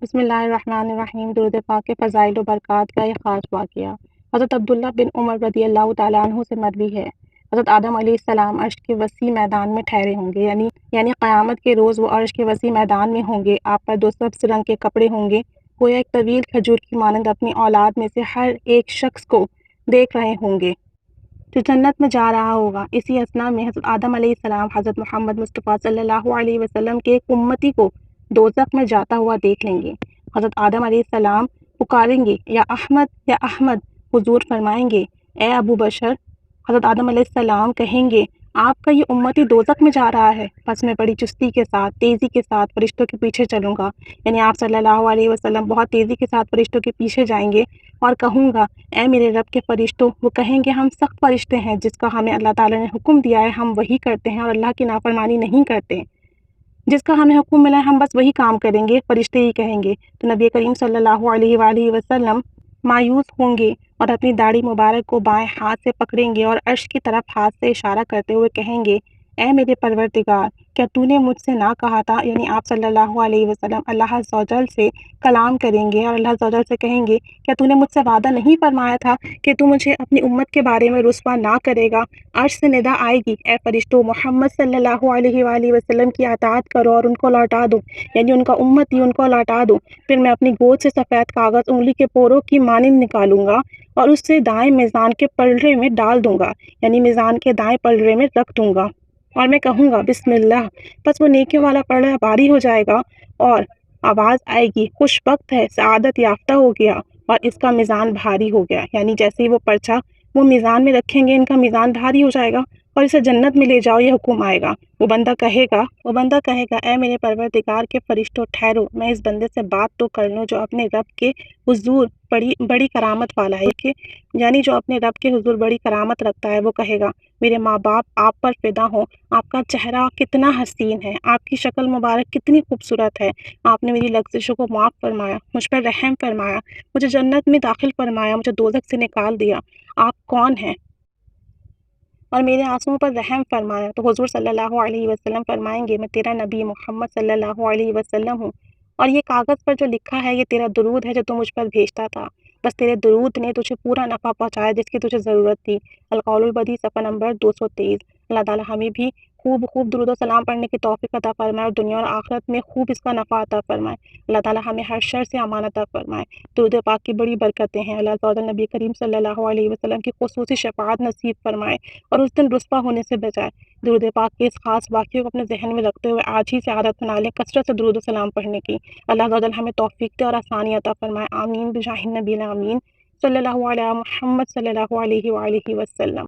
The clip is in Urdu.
بسم اللہ الرحمن الرحیم۔ درود پاک کے فضائل و برکات کا یہ خاص واقعہ حضرت عبداللہ بن عمر رضی اللہ تعالیٰ عنہ سے مروی ہے۔ حضرت آدم علیہ السلام عرش کے وسیع میدان میں ٹھہرے ہوں گے، یعنی قیامت کے روز وہ عرش کے وسیع میدان میں ہوں گے۔ آپ پر دو سبز رنگ کے کپڑے ہوں گے، گویا ایک طویل کھجور کی مانند اپنی اولاد میں سے ہر ایک شخص کو دیکھ رہے ہوں گے جو جنت میں جا رہا ہوگا۔ اسی اثنا میں حضرت آدم علیہ السلام حضرت محمد مصطفیٰ صلی اللہ علیہ وسلم کے ایک امتی کو دوزخ میں جاتا ہوا دیکھ لیں گے۔ حضرت آدم علیہ السلام پکاریں گے، یا احمد یا احمد۔ حضور فرمائیں گے، اے ابو بشر۔ حضرت آدم علیہ السلام کہیں گے، آپ کا یہ امتی دوزخ میں جا رہا ہے، پس میں بڑی چستی کے ساتھ، تیزی کے ساتھ فرشتوں کے پیچھے چلوں گا۔ یعنی آپ صلی اللہ علیہ وسلم بہت تیزی کے ساتھ فرشتوں کے پیچھے جائیں گے اور کہوں گا، اے میرے رب کے فرشتوں۔ وہ کہیں گے، ہم سخت فرشتے ہیں، جس کا ہمیں اللہ تعالیٰ نے حکم دیا ہے ہم وہی کرتے ہیں اور اللہ کی نافرمانی نہیں کرتے۔ جس کا ہمیں حکم ملا ہے ہم بس وہی کام کریں گے، فرشتے ہی کہیں گے۔ تو نبی کریم صلی اللہ علیہ وآلہ وسلم مایوس ہوں گے اور اپنی داڑھی مبارک کو بائیں ہاتھ سے پکڑیں گے اور عرش کی طرف ہاتھ سے اشارہ کرتے ہوئے کہیں گے، اے میرے پروردگار، کیا تو نے مجھ سے نہ کہا تھا؟ یعنی آپ صلی اللہ علیہ وسلم اللہ عز و جل سے کلام کریں گے اور اللہ عز و جل سے کہیں گے، کیا تو نے مجھ سے وعدہ نہیں فرمایا تھا کہ تو مجھے اپنی امت کے بارے میں رسوا نہ کرے گا؟ عرش سے ندا آئے گی، اے فرشتوں، محمد صلی اللہ علیہ وآلہ وسلم کی اطاعت کرو اور ان کو لوٹا دو، یعنی ان کا امتی ان کو لوٹا دو۔ پھر میں اپنی گود سے سفید کاغذ انگلی کے پوروں کی مانند نکالوں گا اور اس سے دائیں میزان کے پلڑے میں ڈال دوں گا، یعنی میزان کے دائیں پلڑے میں رکھ دوں گا، اور میں کہوں گا بسم اللہ۔ پس وہ نیکیوں والا پلڑا باری ہو جائے گا اور آواز آئے گی، خوش بخت ہے، سعادت یافتہ ہو گیا اور اس کا میزان بھاری ہو گیا۔ یعنی جیسے ہی وہ پرچہ وہ میزان میں رکھیں گے، ان کا میزان بھاری ہو جائے گا اور اسے جنت میں لے جاؤ، یہ حکم آئے گا۔ وہ بندہ کہے گا، اے میرے پروردگار کے فرشتوں، ٹھہرو، میں اس بندے سے بات تو کر لوں جو اپنے رب کے حضور بڑی کرامت والا ہے، یعنی جو اپنے رب کے حضور بڑی کرامت رکھتا ہے۔ وہ کہے گا، میرے ماں باپ آپ پر فدا ہوں، آپ کا چہرہ کتنا حسین ہے، آپ کی شکل مبارک کتنی خوبصورت ہے، آپ نے میری لغزشوں کو معاف فرمایا، مجھ پر رحم فرمایا، مجھے جنت میں داخل فرمایا، مجھے دوزخ سے نکال دیا، آپ کون ہیں اور میرے آنسوؤں پر رحم فرمایا؟ تو حضور صلی اللہ علیہ وسلم فرمائیں گے، میں تیرا نبی محمد صلی اللہ علیہ وسلم ہوں، اور یہ کاغذ پر جو لکھا ہے یہ تیرا درود ہے جو تو مجھ پر بھیجتا تھا، بس تیرے درود نے تجھے پورا نفع پہنچایا جس کی تجھے ضرورت تھی۔ القول البدیع صفحہ نمبر 223۔ اللہ تعالیٰ ہمیں بھی خوب درود و سلام پڑھنے کی توفیق عطا فرمائے اور دنیا اور آخرت میں خوب اس کا نفع عطا فرمائے۔ اللہ تعالیٰ ہمیں ہر شر سے امان عطا فرمائے۔ درود پاک کی بڑی برکتیں ہیں، اللہ تعالیٰ نبی کریم صلی اللہ علیہ وسلم کی خصوصی شفاعت نصیب فرمائے اور اس دن رسوا ہونے سے بچائے۔ درود پاک کے اس خاص واقعے کو اپنے ذہن میں رکھتے ہوئے آج ہی سے عادت بنا لیں کثرت سے درود و سلام پڑھنے کی۔ اللہ تعالیٰ ہمیں توفیق دے اور آسانی عطا فرمائے۔ آمین بجاہ النبی الامین صلی اللہ علیہ محمد صلی اللہ علیہ وآلہ وسلم۔